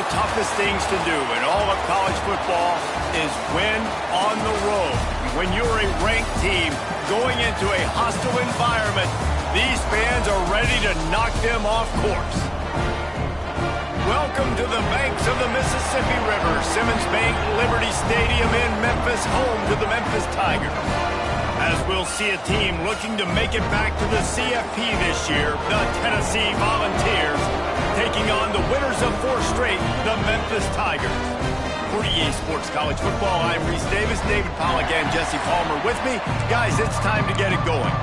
toughest things to do in all of college football is win on the road. When you're a ranked team going into a hostile environment, these fans are ready to knock them off course. Welcome to the banks of the Mississippi River, Simmons Bank Liberty Stadium in Memphis, home to the Memphis Tigers. As we'll see a team looking to make it back to the CFP this year, the Tennessee Volunteers, taking on the winners of 4 straight, the Memphis Tigers. For EA Sports College Football, I'm Reese Davis, David Pollack, and Jesse Palmer with me. Guys, it's time to get it going.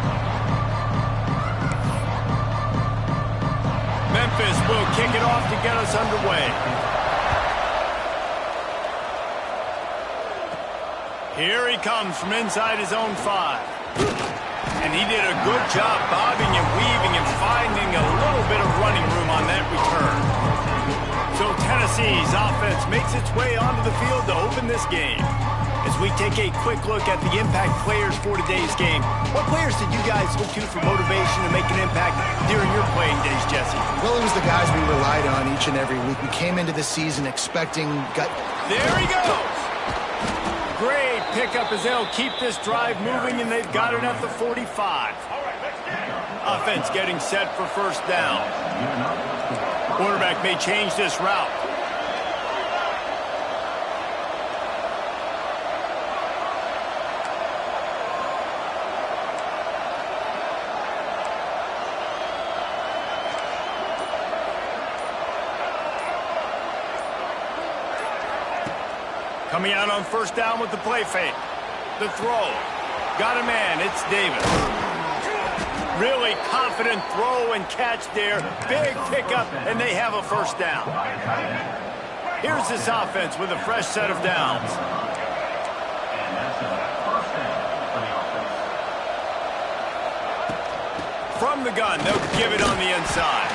Memphis will kick it off to get us underway. Here he comes from inside his own 5. And he did a good job bobbing and weaving and finding a little bit of running room on that return. So Tennessee's offense makes its way onto the field to open this game. As we take a quick look at the impact players for today's game, what players did you guys look to for motivation to make an impact during your playing days, Jesse? Well, it was the guys we relied on each and every week. We came into the season expecting... There he goes! Great pickup as they'll keep this drive moving, and they've got it at the 45. Offense getting set for first down. Quarterback may change this route. Coming out on first down with the play fake. The throw. Got a man. It's Davis. Really confident throw and catch there. Big pickup, and they have a first down. Here's this offense with a fresh set of downs. From the gun, they'll give it on the inside.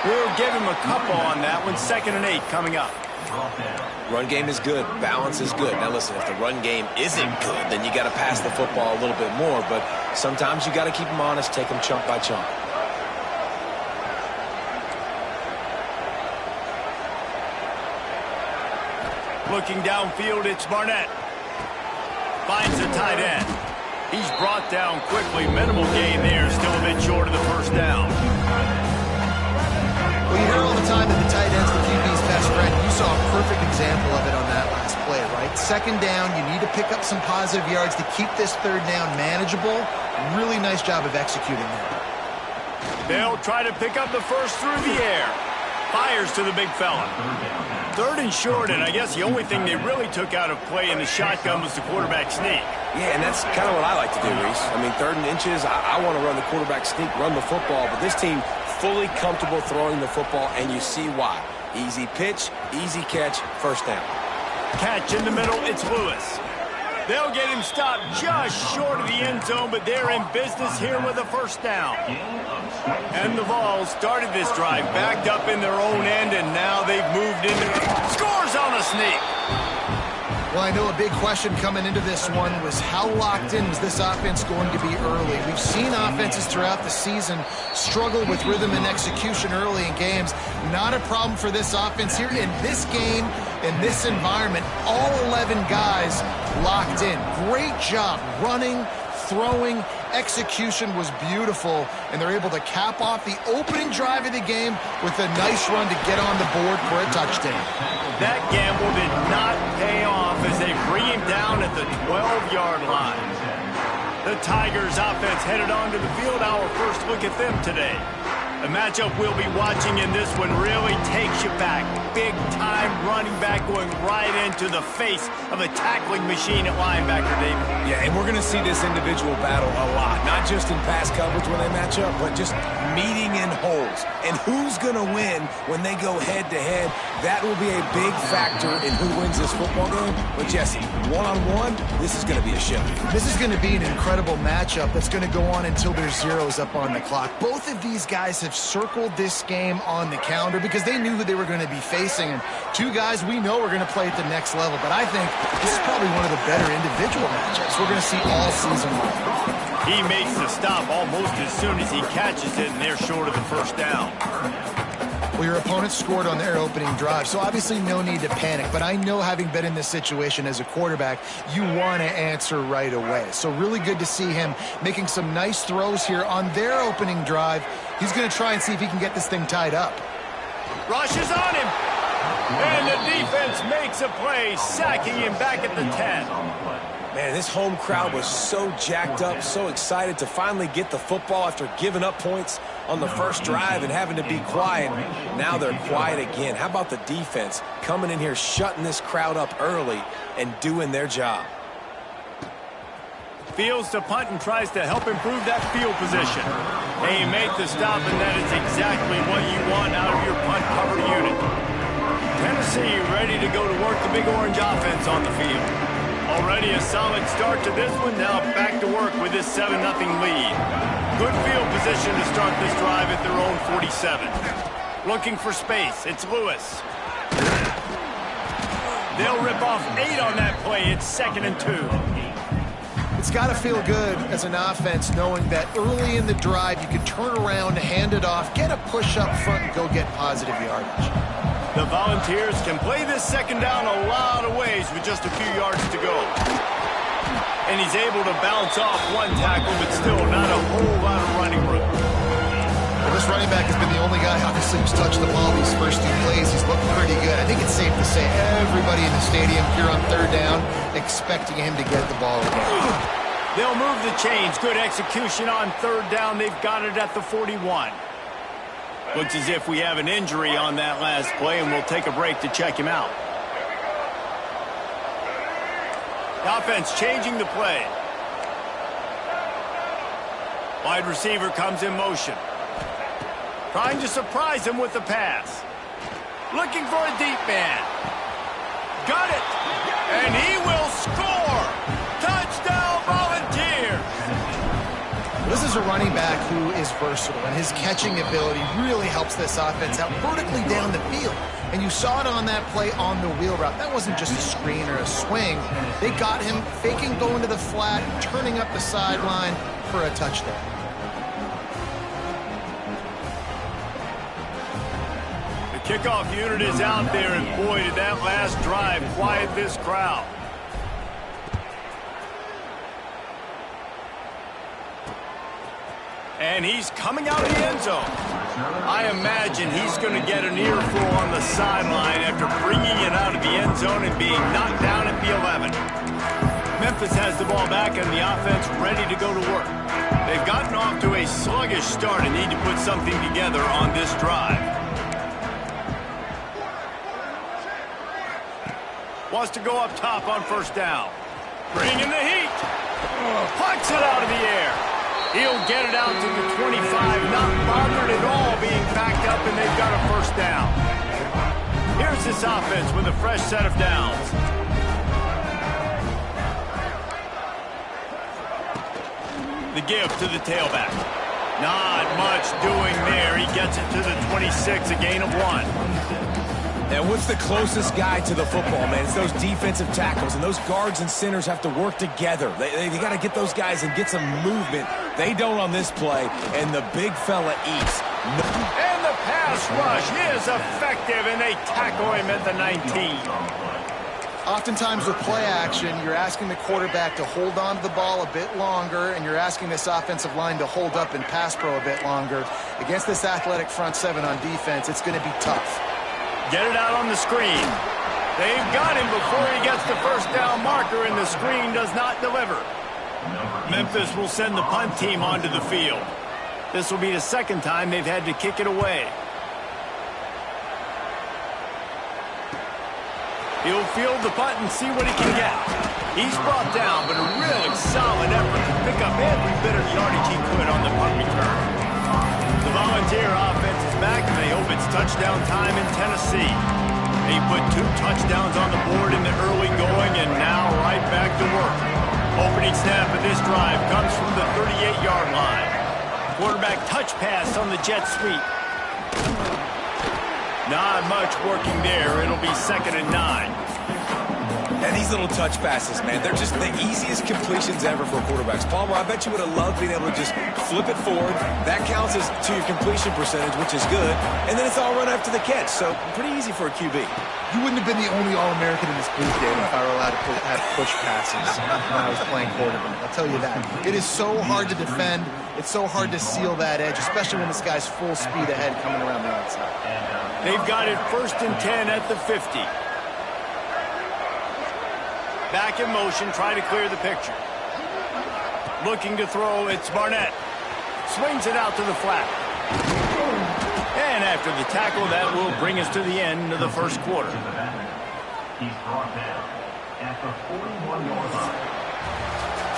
We'll give him a couple on that one. 2nd and 8 coming up. Run game is good. Balance is good. Now, listen, if the run game isn't good, then you got to pass the football a little bit more. But sometimes you got to keep them honest, take them chunk by chunk. Looking downfield, it's Barnett. Finds the tight end. He's brought down quickly. Minimal gain there. Still a bit short of the first down. Well, you hear all the time that the tight end's the QB's best friend. You saw a perfect example of it on that last play, right? 2nd down, you need to pick up some positive yards to keep this 3rd down manageable. Really nice job of executing there. They'll try to pick up the first through the air. Fires to the big fella. 3rd and short, and I guess the only thing they really took out of play in the shotgun was the quarterback sneak. Yeah, and that's kind of what I like to do, Reese. I mean, 3rd and inches, I want to run the quarterback sneak, run the football, but this team fully comfortable throwing the football, and you see why. Easy pitch, easy catch, first down. Catch in the middle, it's Lewis. They'll get him stopped just short of the end zone, but they're in business here with a first down. And the Vols started this drive backed up in their own end, and now they've moved into scores on a sneak. Well, I know a big question coming into this one was how locked in was this offense going to be early? We've seen offenses throughout the season struggle with rhythm and execution early in games. Not a problem for this offense here. In this game, in this environment, all 11 guys locked in. Great job running, throwing, execution was beautiful, and they're able to cap off the opening drive of the game with a nice run to get on the board for a touchdown. That gamble did not pay off as they bring him down at the 12-yard line. The Tigers offense headed onto the field. Our first look at them today. The matchup we'll be watching in this one really takes you back. Big-time running back going right into the face of a tackling machine at linebacker, David. Yeah, and we're going to see this individual battle a lot. Not just in pass coverage when they match up, but just meeting in holes. And who's going to win when they go head-to-head? That will be a big factor in who wins this football game. But, Jesse, one-on-one, this is going to be a show. This is going to be an incredible matchup that's going to go on until there's zeros up on the clock. Both of these guys have circled this game on the calendar because they knew who they were going to be facing. And 2 guys we know are going to play at the next level. But I think this is probably one of the better individual matchups we're going to see all season long. He makes the stop almost as soon as he catches it, and they're short of the first down. Well, your opponent scored on their opening drive, so obviously no need to panic. But I know, having been in this situation as a quarterback, you want to answer right away. So really good to see him making some nice throws here on their opening drive. He's going to try and see if he can get this thing tied up. Rushes on him. And the defense makes a play, sacking him back at the 10. Man, this home crowd was so jacked up, so excited to finally get the football after giving up points on the first drive and having to be quiet. Now they're quiet again. How about the defense coming in here, shutting this crowd up early and doing their job? Fields to punt and tries to help improve that field position. They make the stop, and that is exactly what you want out of your punt cover unit. Tennessee ready to go to work the Big Orange offense on the field. Already a solid start to this one. Now back to work with this 7-0 lead. Good field position to start this drive at their own 47. Looking for space. It's Lewis. They'll rip off 8 on that play. It's 2nd and 2. It's got to feel good as an offense knowing that early in the drive you can turn around, hand it off, get a push up front, and go get positive yardage. The Volunteers can play this second down a lot of ways with just a few yards to go. And he's able to bounce off one tackle, but still not a whole lot of running room. Well, this running back has been the only guy, obviously, who's touched the ball these first 2 plays. He's looked pretty good. I think it's safe to say everybody in the stadium here on third down expecting him to get the ball again. They'll move the chains. Good execution on third down. They've got it at the 41. Looks as if we have an injury on that last play, and we'll take a break to check him out. The offense changing the play. Wide receiver comes in motion. Trying to surprise him with the pass. Looking for a deep man. Got it. And he will score. Touchdown, Volunteers. This is a running back who is versatile, and his catching ability really helps this offense out vertically down the field. And you saw it on that play on the wheel route. That wasn't just a screen or a swing. They got him faking going to the flat, turning up the sideline for a touchdown. The kickoff unit is out there, and boy, did that last drive quiet this crowd. And he's coming out of the end zone. I imagine he's going to get an earful on the sideline after bringing it out of the end zone and being knocked down at the 11. Memphis has the ball back and the offense ready to go to work. They've gotten off to a sluggish start and need to put something together on this drive. Wants to go up top on first down. Bringing the heat. Puts it out of the air. He'll get it out to the 25, not bothered at all being backed up, and they've got a first down. Here's this offense with a fresh set of downs. The give to the tailback. Not much doing there. He gets it to the 26, a gain of 1. And what's the closest guy to the football, man? It's those defensive tackles, and those guards and centers have to work together. They got to get those guys and get some movement. They don't on this play, and the big fella eats. And the pass rush is effective, and they tackle him at the 19. Oftentimes with play action, you're asking the quarterback to hold on to the ball a bit longer, and you're asking this offensive line to hold up in pass pro a bit longer. Against this athletic front seven on defense, it's going to be tough. Get it out on the screen. They've got him before he gets the first down marker, and the screen does not deliver. Memphis will send the punt team onto the field. This will be the second time they've had to kick it away. He'll field the punt and see what he can get. He's brought down, but a really solid effort to pick up every bit of yardage he could on the punt return. The Volunteer offense is back, and they hope it's touchdown time in Tennessee. They put 2 touchdowns on the board in the early going, and now right back to work. Opening snap of this drive comes from the 38-yard line. Quarterback touch pass on the jet sweep. Not much working there. It'll be 2nd and 9. And these little touch passes, man, they're just the easiest completions ever for quarterbacks. Palmer, I bet you would have loved being able to just flip it forward. That counts as to your completion percentage, which is good. And then it's all run after the catch, so pretty easy for a QB. You wouldn't have been the only All-American in this booth game if I were allowed to have push passes when I was playing quarterback. I'll tell you that. It is so hard to defend. It's so hard to seal that edge, especially when this guy's full speed ahead coming around the outside. They've got it 1st and 10 at the 50. Back in motion, try to clear the picture. Looking to throw, it's Barnett. Swings it out to the flat. And after the tackle, that will bring us to the end of the first quarter. He's brought down after 41 yards.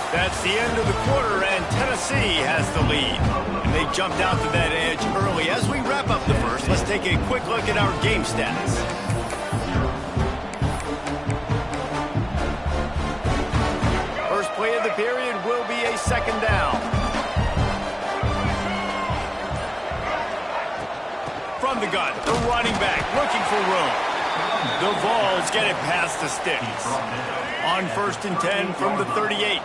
That's the end of the quarter, and Tennessee has the lead. And they jumped out to that edge early. As we wrap up the first, let's take a quick look at our game stats. First play of the period will be a 2nd down. From the gun, the running back looking for room. The Vols get it past the sticks. On 1st and 10 from the 38.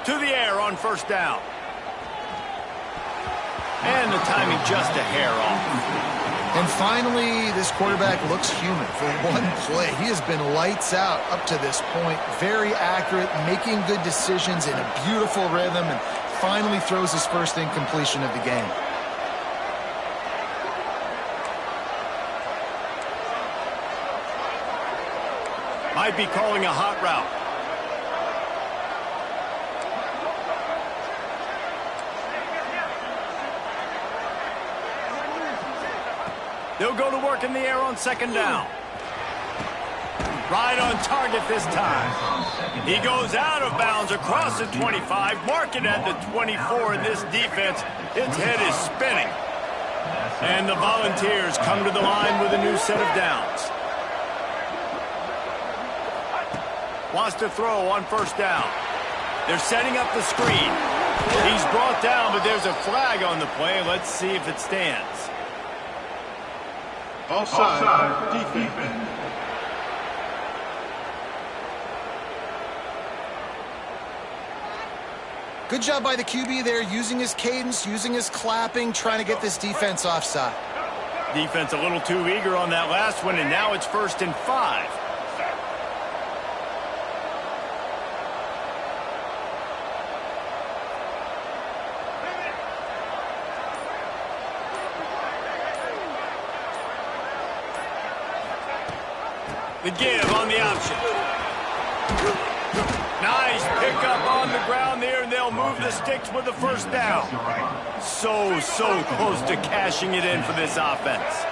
To the air on 1st down. And the timing just a hair off. And finally, this quarterback looks human for one play. He has been lights out up to this point. Very accurate, making good decisions in a beautiful rhythm, and finally throws his first incompletion of the game. Might be calling a hot route. They'll go to work in the air on 2nd down. Right on target this time. He goes out of bounds across the 25, marking at the 24 in this defense. Its head is spinning. And the Volunteers come to the line with a new set of downs. Wants to throw on 1st down. They're setting up the screen. He's brought down, but there's a flag on the play. Let's see if it stands. Offside defense. Good job by the QB there, using his cadence, using his clapping, trying to get this defense offside. Defense a little too eager on that last one, and now it's 1st and 5. The give on the option. Nice pickup on the ground there, and they'll move the sticks with the 1st down. So close to cashing it in for this offense.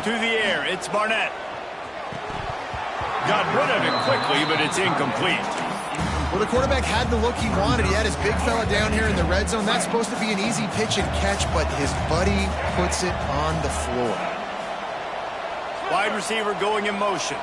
To the air, it's Barnett. Got rid of it quickly, but it's incomplete. Well, the quarterback had the look he wanted. He had his big fella down here in the red zone. That's supposed to be an easy pitch and catch, but his buddy puts it on the floor. Wide receiver going in motion.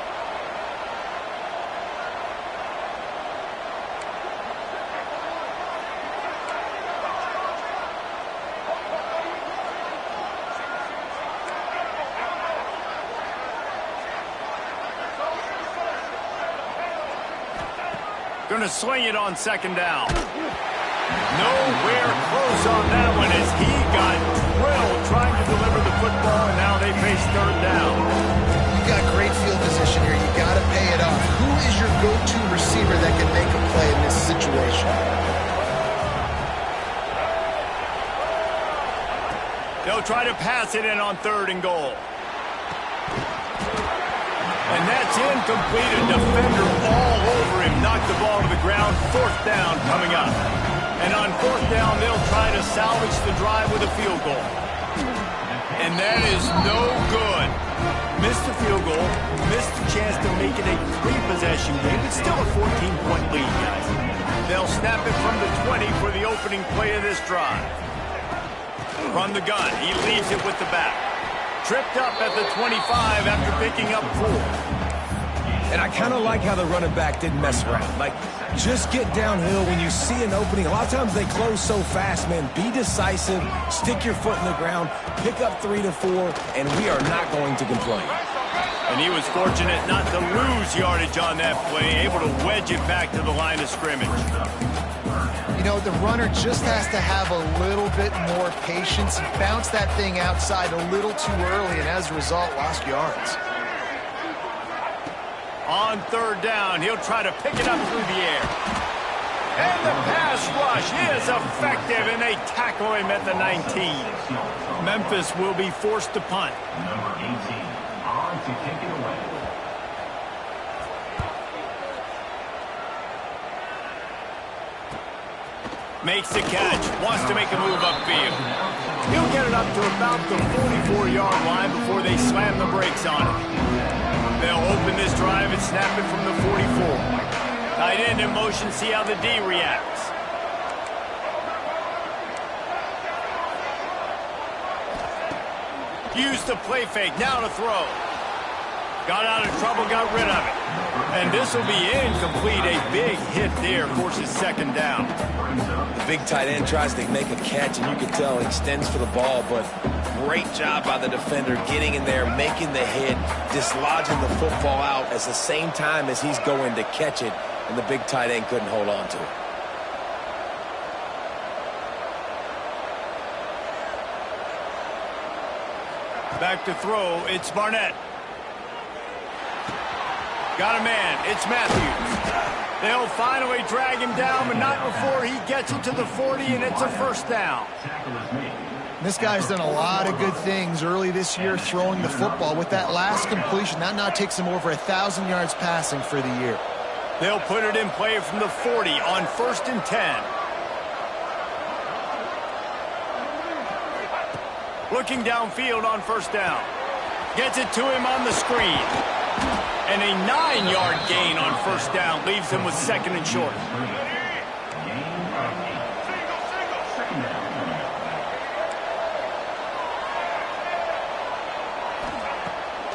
Going to swing it on 2nd down. Nowhere close on that one as he got drilled trying to deliver the football, and now they face 3rd down. You got great field position here. You got to pay it off. Who is your go-to receiver that can make a play in this situation? They'll try to pass it in on 3rd and goal. And that's incomplete. A defender all over him. Knocked the ball to the ground. 4th down coming up. And on 4th down, they'll try to salvage the drive with a field goal. And that is no good. Missed the field goal. Missed the chance to make it a 3-possession game. It's still a 14-point lead, guys. They'll snap it from the 20 for the opening play of this drive. From the gun, he leaves it with the back. Tripped up at the 25 after picking up 4. And I kind of like how the running back didn't mess around. Like, just get downhill when you see an opening. A lot of times they close so fast, man. Be decisive, stick your foot in the ground, pick up 3 to 4, and we are not going to complain. And he was fortunate not to lose yardage on that play, able to wedge it back to the line of scrimmage. You know, the runner just has to have a little bit more patience. He bounced that thing outside a little too early, and as a result, lost yards. On third down, he'll try to pick it up through the air. And the pass rush is effective, and they tackle him at the 19. Memphis will be forced to punt. Number 18 on to kick it away. Makes the catch, wants to make a move upfield. He'll get it up to about the 44-yard line before they slam the brakes on it. They'll open this drive and snap it from the 44. Tight end in motion, see how the D reacts. Use the play fake, now to throw. Got out of trouble, got rid of it. And this will be incomplete. A big hit there, forces second down. The big tight end tries to make a catch, and you can tell he extends for the ball, but great job by the defender getting in there, making the hit, dislodging the football out at the same time as he's going to catch it, and the big tight end couldn't hold on to it. Back to throw, it's Barnett. Got a man, it's Matthews. They'll finally drag him down, but not before he gets it to the 40, and it's a first down. This guy's done a lot of good things early this year throwing the football. With that last completion, that now takes him over 1,000 yards passing for the year. They'll put it in play from the 40 on 1st and 10. Looking downfield on first down. Gets it to him on the screen. And a 9-yard gain on first down leaves him with second and short.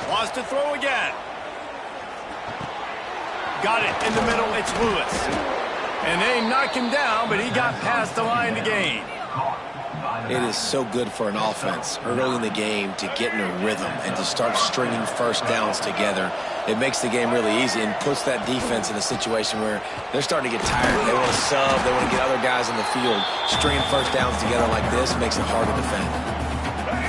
Wants to throw again. Got it in the middle, it's Lewis. And they knock him down, but he got past the line to gain. It is so good for an offense early in the game to get in a rhythm and to start stringing first downs together. It makes the game really easy and puts that defense in a situation where they're starting to get tired. They want to sub. They want to get other guys in the field. Stringing first downs together like this makes it hard to defend.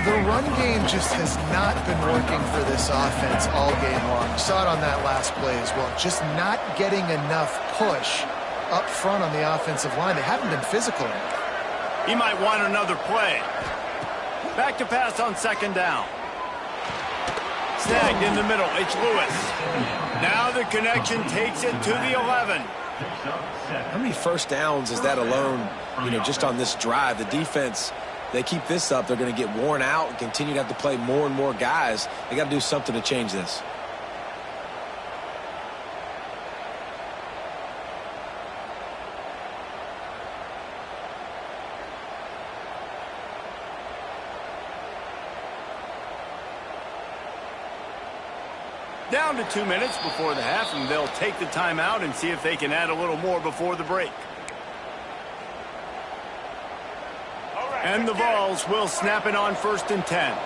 The run game just has not been working for this offense all game long. You saw it on that last play as well. Just not getting enough push up front on the offensive line. They haven't been physical enough. He might want another play. Back to pass on second down. Snagged in the middle. It's Lewis. Now the connection takes it to the 11. How many first downs is that alone, just on this drive? The defense, they keep this up, they're going to get worn out and continue to have to play more and more guys. They got to do something to change this. Down to 2 minutes before the half, and they'll take the timeout and see if they can add a little more before the break. And the Vols will snap it on 1st and 10.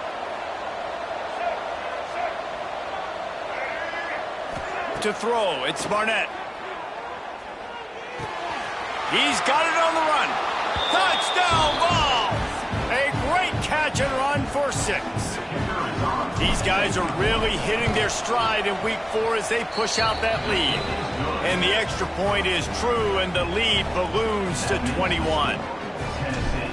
To throw, it's Barnett. He's got it on the run. Touchdown, Vols! A great catch and run for 6. These guys are really hitting their stride in week 4 as they push out that lead. And the extra point is true, and the lead balloons to 21.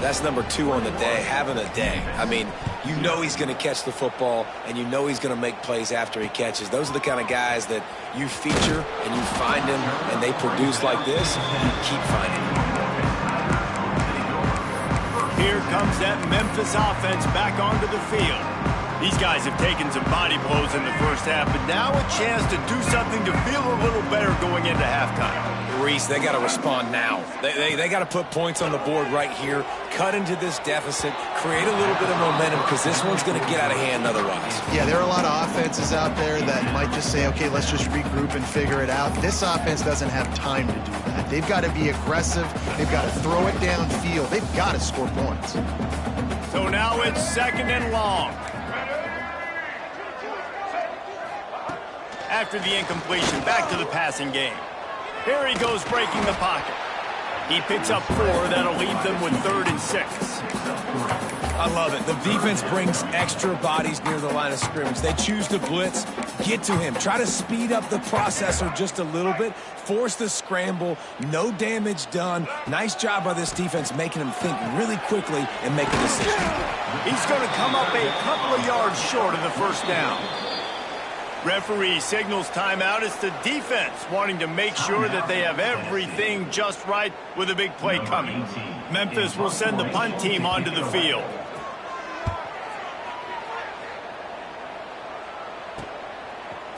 That's number 2 on the day, having a day. I mean, you know he's going to catch the football, and you know he's going to make plays after he catches. Those are the kind of guys that you feature, and you find them, and they produce like this, you keep finding them. Here comes that Memphis offense back onto the field. These guys have taken some body blows in the first half, but now a chance to do something to feel a little better going into halftime. Reese, they got to respond now. They got to put points on the board right here, cut into this deficit, create a little bit of momentum, because this one's going to get out of hand otherwise. Yeah, there are a lot of offenses out there that might just say, okay, let's just regroup and figure it out. This offense doesn't have time to do that. They've got to be aggressive. They've got to throw it downfield. They've got to score points. So now it's 2nd and long. After the incompletion, back to the passing game. Here he goes breaking the pocket. He picks up 4. That'll leave them with 3rd and 6. I love it. The defense brings extra bodies near the line of scrimmage. They choose to blitz, get to him, try to speed up the processor just a little bit, force the scramble, no damage done. Nice job by this defense making him think really quickly and make a decision. He's going to come up a couple of yards short of the first down. Referee signals timeout. It's the defense wanting to make sure that they have everything just right with a big play coming. Memphis will send the punt team onto the field.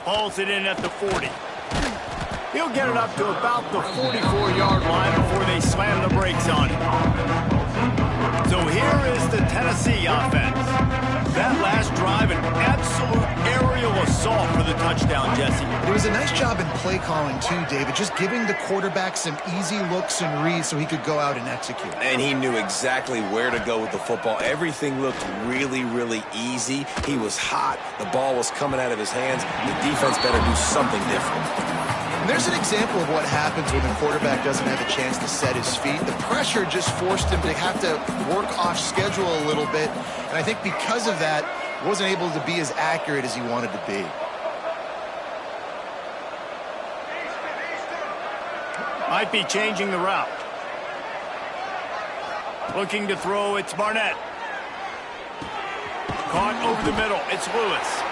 Hauls it in at the 40. He'll get it up to about the 44-yard line before they slam the brakes on it. So here is the Tennessee offense. That last drive, an absolute aerial assault for the touchdown, Jesse. It was a nice job in play calling, too, David, just giving the quarterback some easy looks and reads so he could go out and execute. And he knew exactly where to go with the football. Everything looked really, really easy. He was hot. The ball was coming out of his hands. The defense better do something different. And there's an example of what happens when the quarterback doesn't have a chance to set his feet. The pressure just forced him to have to work off schedule a little bit. And I think because of that, wasn't able to be as accurate as he wanted to be. Might be changing the route. Looking to throw, it's Barnett. Caught over the middle, it's Lewis.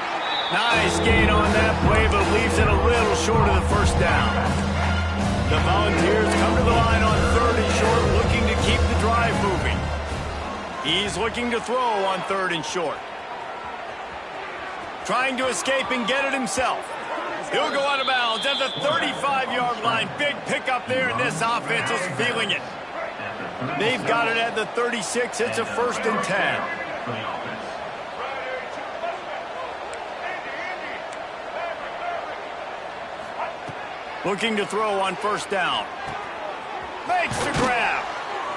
Nice gain on that play, but leaves it a little short of the first down. The Volunteers come to the line on 3rd and short, looking to keep the drive moving. He's looking to throw on 3rd and short. Trying to escape and get it himself. He'll go out of bounds at the 35-yard line. Big pickup there, and this offense is feeling it. They've got it at the 36. It's a 1st and 10. Looking to throw on 1st down. Makes the grab.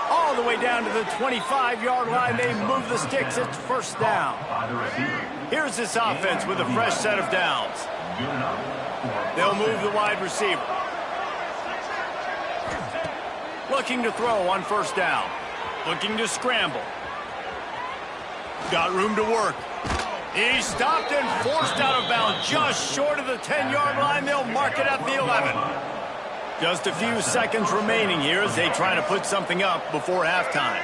All the way down to the 25-yard line. They move the sticks. It's 1st down. Here's this offense with a fresh set of downs. They'll move the wide receiver. Looking to throw on 1st down. Looking to scramble. Got room to work. He stopped and forced out of bounds just short of the 10-yard line. They'll mark it at the 11. Just a few seconds remaining here as they try to put something up before halftime.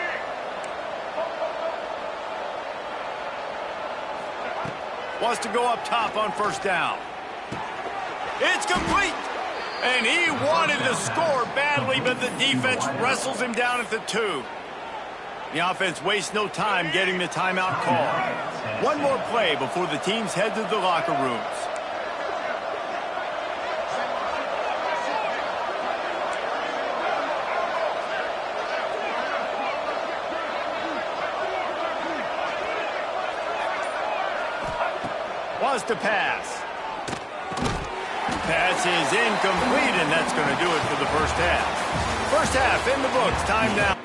Wants to go up top on 1st down. It's complete. And he wanted to score badly, but the defense wrestles him down at the 2. The offense wastes no time getting the timeout call. One more play before the teams head to the locker rooms. Wants to pass. Pass is incomplete, and that's going to do it for the first half. First half in the books. Time now.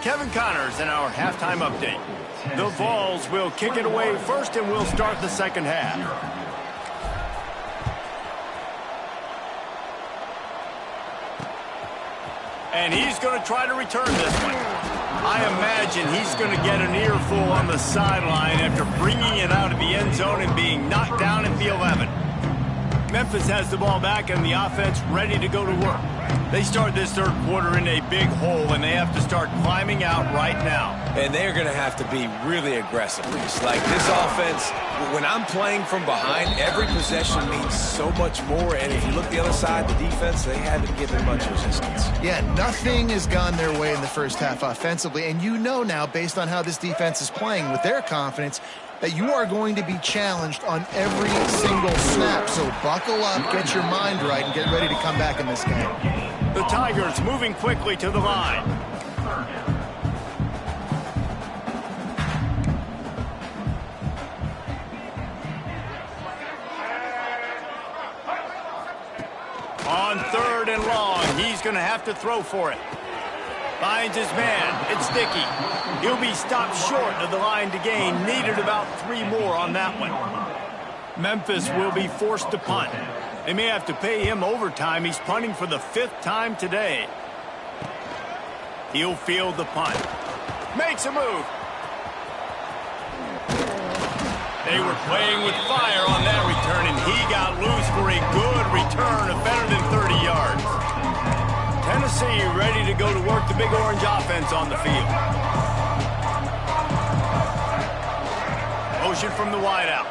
Kevin Connors in our halftime update. The Vols will kick it away first, and we'll start the second half. And he's going to try to return this one. I imagine he's going to get an earful on the sideline after bringing it out of the end zone and being knocked down at the 11. Memphis has the ball back and the offense ready to go to work. They start this third quarter in a big hole, and they have to start climbing out right now. And they're going to have to be really aggressive. It's like this offense, when I'm playing from behind, every possession means so much more. And if you look the other side, the defense, they haven't given much resistance. Yeah, nothing has gone their way in the first half offensively. And you know now, based on how this defense is playing with their confidence, that you are going to be challenged on every single snap. So buckle up, get your mind right, and get ready to come back in this game. The Tigers moving quickly to the line. On third and long, he's going to have to throw for it. Finds his man. It's sticky. He'll be stopped short of the line to gain. Needed about 3 more on that one. Memphis will be forced to punt. They may have to pay him overtime. He's punting for the 5th time today. He'll field the punt. Makes a move. They were playing with fire on that return, and he got loose for a good return of better than 30 yards. Tennessee ready to go to work the Big Orange offense on the field. Motion from the wideout.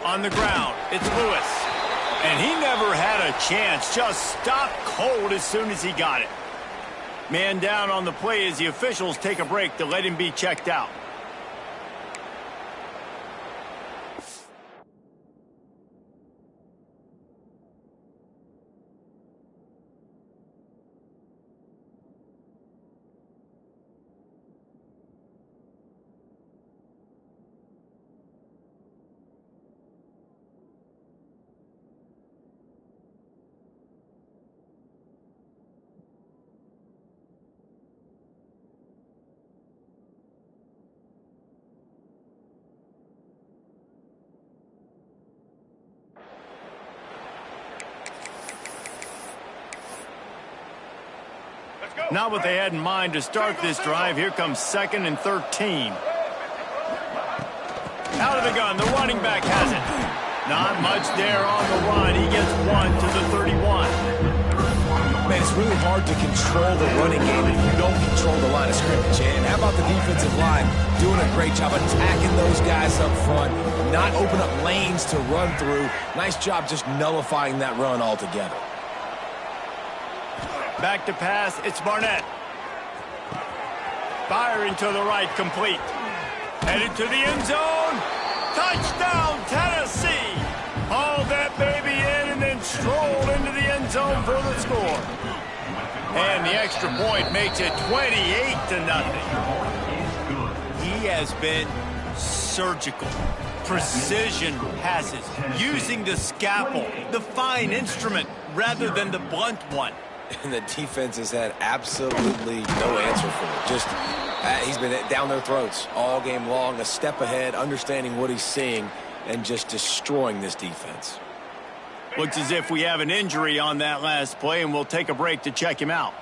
On the ground, it's Lewis. And he never had a chance, just stopped cold as soon as he got it. Man down on the play as the officials take a break to let him be checked out. Not what they had in mind to start this drive. Here comes 2nd and 13. Out of the gun, the running back has it. Not much there on the run. He gets 1 to the 31. Man, it's really hard to control the running game if you don't control the line of scrimmage. And how about the defensive line doing a great job attacking those guys up front, not open up lanes to run through. Nice job just nullifying that run altogether. Back to pass, it's Barnett. Firing to the right, complete. Headed to the end zone. Touchdown, Tennessee! Hauled that baby in and then strolled into the end zone for the score. And the extra point makes it 28-0. He has been surgical. Precision passes, using the scalpel, the fine instrument, rather than the blunt one. And the defense has had absolutely no answer for it. Just, he's been down their throats all game long, a step ahead, understanding what he's seeing, and just destroying this defense. Looks as if we have an injury on that last play, and we'll take a break to check him out.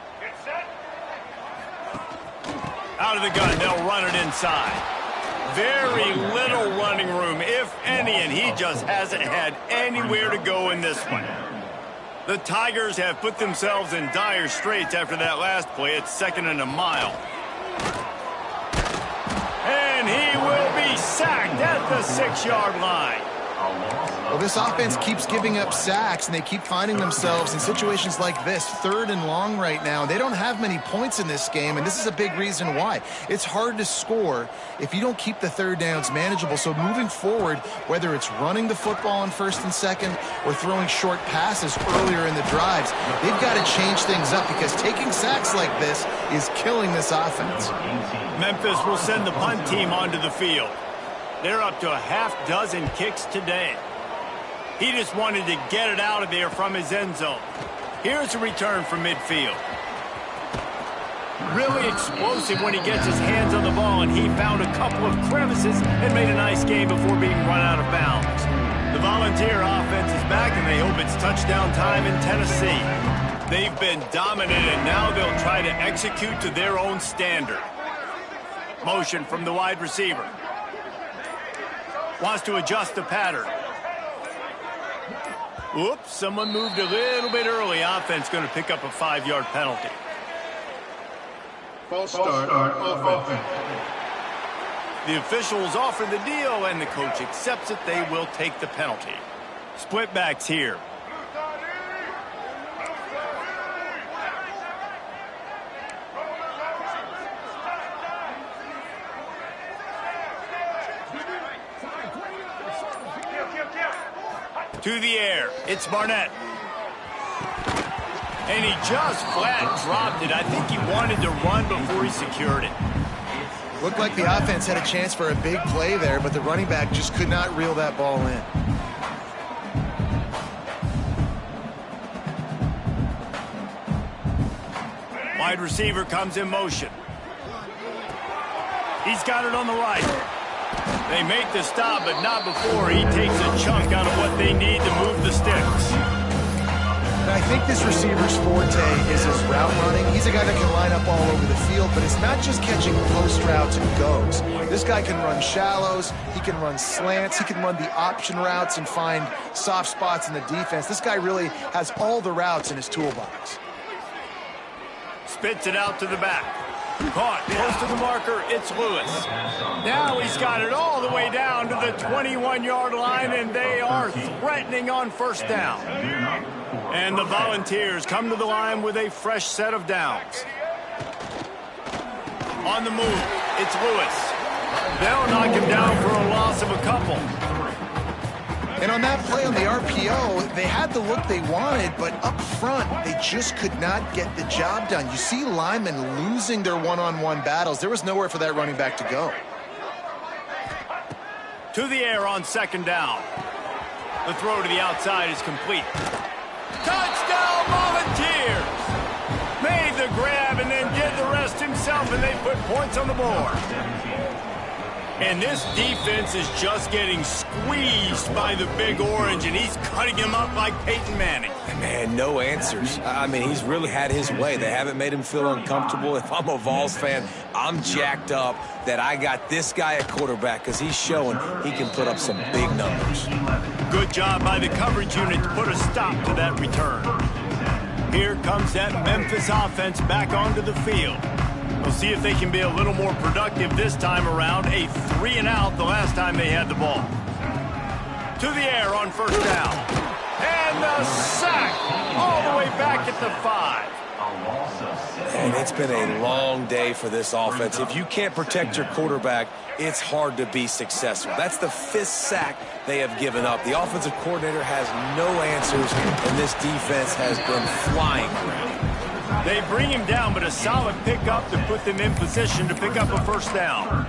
Out of the gun, they'll run it inside. Very little running room, if any, and he just hasn't had anywhere to go in this one. The Tigers have put themselves in dire straits after that last play. It's 2nd and a mile. And he will be sacked at the 6-yard line. Well, this offense keeps giving up sacks, and they keep finding themselves in situations like this, 3rd and long right now. They don't have many points in this game, and this is a big reason why. It's hard to score if you don't keep the 3rd downs manageable. So moving forward, whether it's running the football on 1st and 2nd or throwing short passes earlier in the drives, they've got to change things up because taking sacks like this is killing this offense. Memphis will send the punt team onto the field. They're up to a half dozen kicks today. He just wanted to get it out of there from his end zone. Here's a return from midfield. Really explosive when he gets his hands on the ball, and he found a couple of crevices and made a nice game before being run out of bounds. The Volunteer offense is back, and they hope it's touchdown time in Tennessee. They've been dominant, and now they'll try to execute to their own standard. Motion from the wide receiver. Wants to adjust the pattern. Oops, someone moved a little bit early. Offense going to pick up a 5-yard penalty. False start offense. The officials offer the deal, and the coach accepts it. They will take the penalty. Split backs here. To the air. It's Barnett. And he just flat dropped it. I think he wanted to run before he secured it. Looked like the offense had a chance for a big play there, but the running back just could not reel that ball in. Wide receiver comes in motion. He's got it on the right. They make the stop, but not before he takes a chunk out of what they need to move the sticks. And I think this receiver's forte is his route running. He's a guy that can line up all over the field, but it's not just catching post routes and goes. This guy can run shallows, he can run slants, he can run the option routes and find soft spots in the defense. This guy really has all the routes in his toolbox. Spits it out to the back. Caught close to the marker. It's Lewis. Now he's got it all the way down to the 21-yard line, and they are threatening on first down. And the Volunteers come to the line with a fresh set of downs. On the move, it's Lewis. They'll knock him down for a loss of a couple. And on that play on the RPO, they had the look they wanted, but up front, they just could not get the job done. You see linemen losing their one-on-one battles. There was nowhere for that running back to go. To the air on second down. The throw to the outside is complete. Touchdown, Volunteers! Made the grab and then did the rest himself, and they put points on the board. And this defense is just getting squeezed by the Big Orange, and he's cutting him up like Peyton Manning. Man, no answers. I mean, he's really had his way. They haven't made him feel uncomfortable. If I'm a Vols fan, I'm jacked up that I got this guy at quarterback because he's showing he can put up some big numbers. Good job by the coverage unit to put a stop to that return. Here comes that Memphis offense back onto the field. We'll see if they can be a little more productive this time around. A 3-and-out the last time they had the ball. To the air on first down. And the sack all the way back at the 5. And it's been a long day for this offense. If you can't protect your quarterback, it's hard to be successful. That's the 5th sack they have given up. The offensive coordinator has no answers, and this defense has been flying around. They bring him down, but a solid pickup to put them in position to pick up a first down.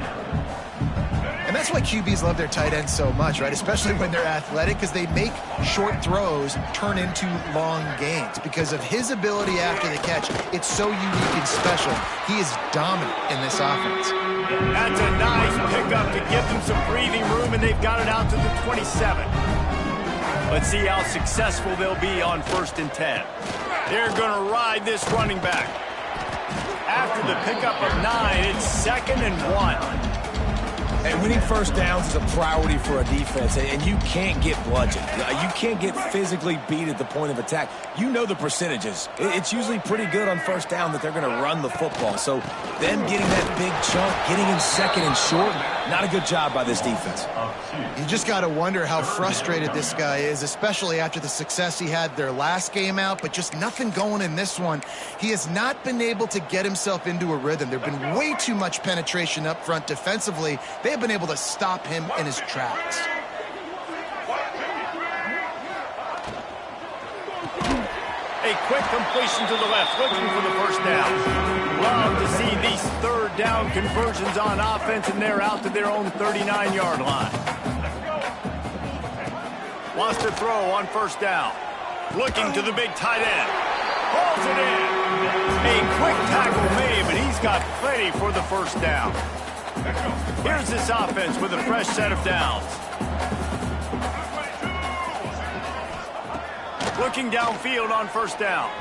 And that's why QBs love their tight ends so much, right? Especially when they're athletic, because they make short throws turn into long gains. Because of his ability after the catch, it's so unique and special. He is dominant in this offense. That's a nice pickup to give them some breathing room, and they've got it out to the 27. Let's see how successful they'll be on 1st and 10. They're going to ride this running back. After the pickup of 9, it's 2nd and 1. And winning first downs is a priority for a defense, and you can't get bludgeoned. You can't get physically beat at the point of attack. You know the percentages. It's usually pretty good on first down that they're going to run the football. So them getting that big chunk, getting in 2nd and short, not a good job by this defense. You just got to wonder how frustrated this guy is, especially after the success he had their last game out, but just nothing going in this one. He has not been able to get himself into a rhythm. There have been way too much penetration up front defensively. They have been able to stop him in his tracks. A quick completion to the left, looking for the first down. Love to see these 3rd down conversions on offense, and they're out to their own 39-yard line. Wants to throw on first down. Looking to the big tight end. Pulls it in. A quick tackle made, but he's got plenty for the first down. Here's this offense with a fresh set of downs. Looking downfield on first down.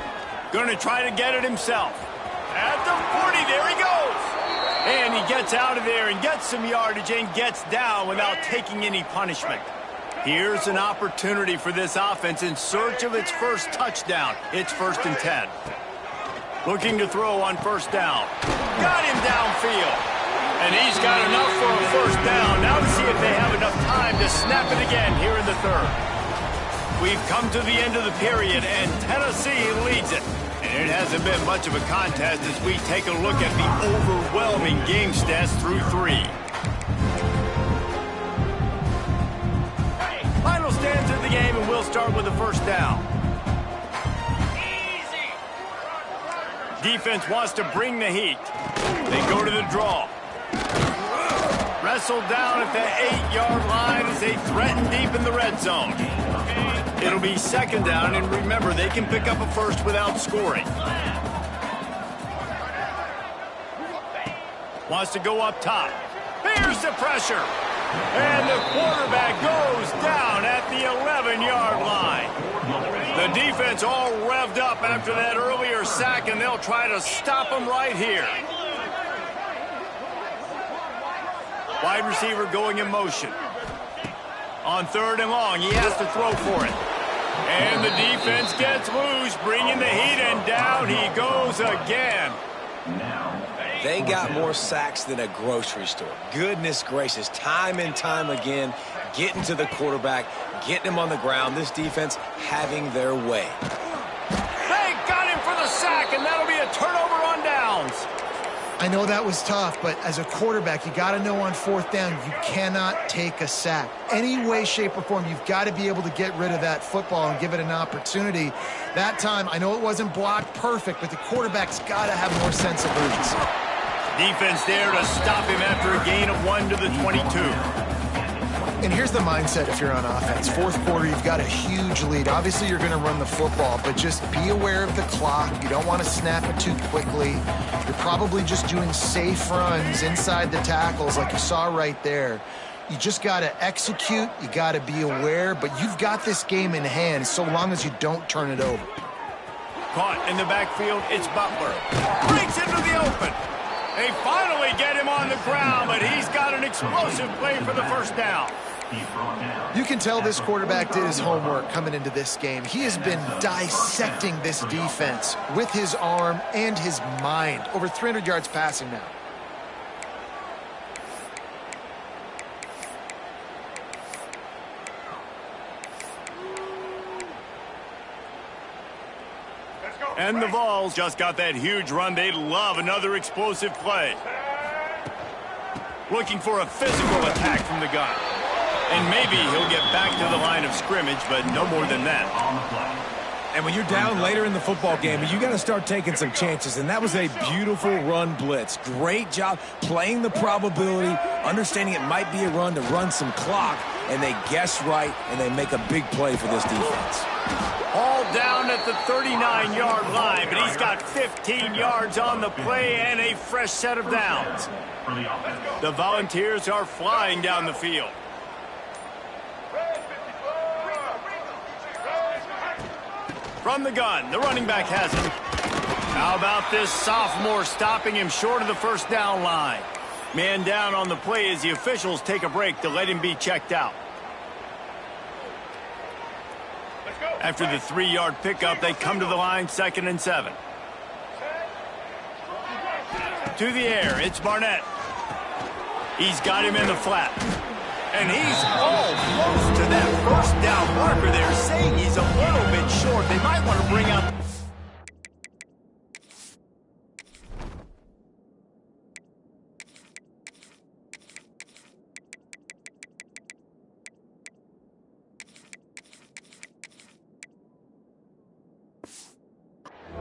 Going to try to get it himself. At the 40, there he goes. And he gets out of there and gets some yardage and gets down without taking any punishment. Here's an opportunity for this offense in search of its first touchdown. It's 1st and 10. Looking to throw on first down. Got him downfield. And he's got enough for a first down. Now to see if they have enough time to snap it again here in the 3rd. We've come to the end of the period, and Tennessee leads it. And it hasn't been much of a contest as we take a look at the overwhelming game stats through 3. Final stands of the game, and we'll start with the first down. Defense wants to bring the heat. They go to the draw. Wrestled down at the 8-yard line as they threaten deep in the red zone. It'll be 2nd down, and remember, they can pick up a first without scoring. Wants to go up top. Here's the pressure. And the quarterback goes down at the 11-yard line. The defense all revved up after that earlier sack, and they'll try to stop him right here. Wide receiver going in motion. On 3rd and long, he has to throw for it. And the defense gets loose, bringing the heat, and down he goes again. They got more sacks than a grocery store. Goodness gracious, time and time again, getting to the quarterback, getting him on the ground. This defense having their way. They got him for the sack, and that'll be a turnover on downs. I know that was tough, but as a quarterback, you got to know on 4th down, you cannot take a sack. Any way, shape, or form, you've got to be able to get rid of that football and give it an opportunity. That time, I know it wasn't blocked perfect, but the quarterback's got to have more sense of urgency. Defense there to stop him after a gain of 1 to the 22. And here's the mindset if you're on offense. 4th quarter, you've got a huge lead. Obviously, you're going to run the football, but just be aware of the clock. You don't want to snap it too quickly. You're probably just doing safe runs inside the tackles like you saw right there. You just got to execute. You got to be aware, but you've got this game in hand so long as you don't turn it over. Caught in the backfield, it's Butler. Breaks into the open. They finally get him on the ground, but he's got an explosive play for the first down. You can tell this quarterback did his homework coming into this game. He has been dissecting this defense with his arm and his mind. Over 300 yards passing now. And the Vols just got that huge run. They love another explosive play. Looking for a physical attack from the gun. And maybe he'll get back to the line of scrimmage, but no more than that. And when you're down later in the football game, you got to start taking some chances. And that was a beautiful run blitz. Great job playing the probability, understanding it might be a run to run some clock, and they guess right, and they make a big play for this defense. All down at the 39-yard line, but he's got 15 yards on the play and a fresh set of downs. The Volunteers are flying down the field. From the gun, the running back has it. How about this sophomore stopping him short of the first down line? Man down on the play as the officials take a break to let him be checked out. After the 3-yard pickup, they come to the line, 2nd and 7. To the air, it's Barnett. He's got him in the flat. And he's almost to that first down marker there, saying he's a little bit short. They might want to bring out...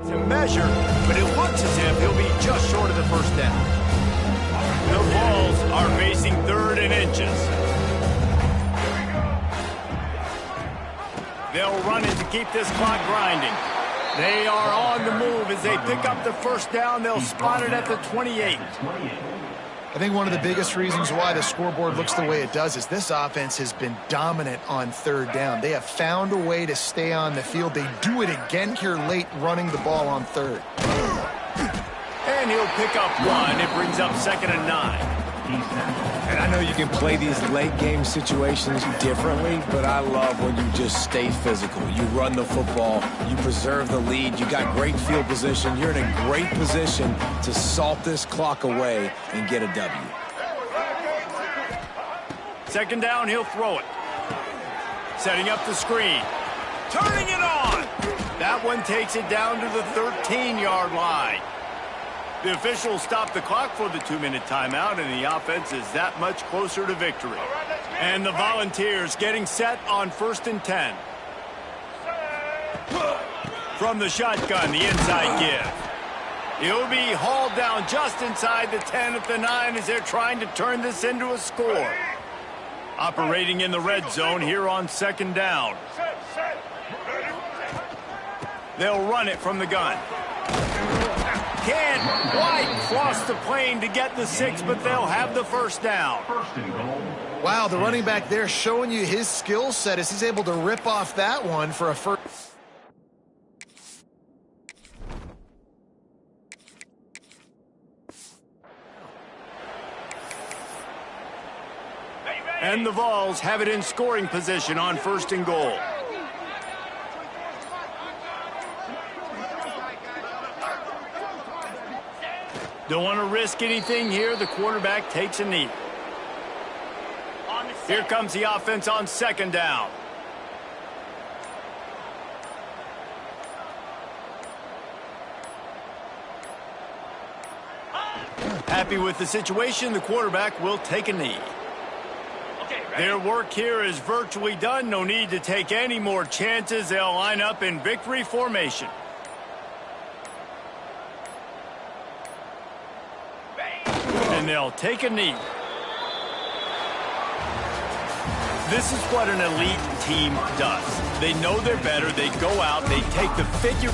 to measure, but it looks as if he'll be just short of the first down. The Vols are facing 3rd and inches. they'll run it to keep this clock grinding. They are on the move as they pick up the first down. They'll spot it at the 28. I think one of the biggest reasons why the scoreboard looks the way it does is this offense has been dominant on third down. They have found a way to stay on the field. They do it again here late, running the ball on third. And he'll pick up one. It brings up 2nd and 9. And I know you can play these late-game situations differently, but I love when you just stay physical. You run the football, you preserve the lead, you got great field position. You're in a great position to salt this clock away and get a W. 2nd down, he'll throw it. Setting up the screen. Turning it on! That one takes it down to the 13-yard line. The officials stop the clock for the 2-minute timeout, and the offense is that much closer to victory. And the Volunteers getting set on 1st and 10. From the shotgun, the inside give. He'll be hauled down just inside the 10 at the 9 as they're trying to turn this into a score. Operating in the red zone here on 2nd down. They'll run it from the gun. Can't quite cross the plane to get the 6, but they'll have the first down. Wow, the running back there showing you his skill set as he's able to rip off that one for a first. And the Vols have it in scoring position on 1st and goal. Don't want to risk anything here. The quarterback takes a knee. Here comes the offense on 2nd down. Happy with the situation, the quarterback will take a knee. Their work here is virtually done. No need to take any more chances. They'll line up in victory formation. And they'll take a knee. This is what an elite team does. They know they're better. They go out. They take the figure.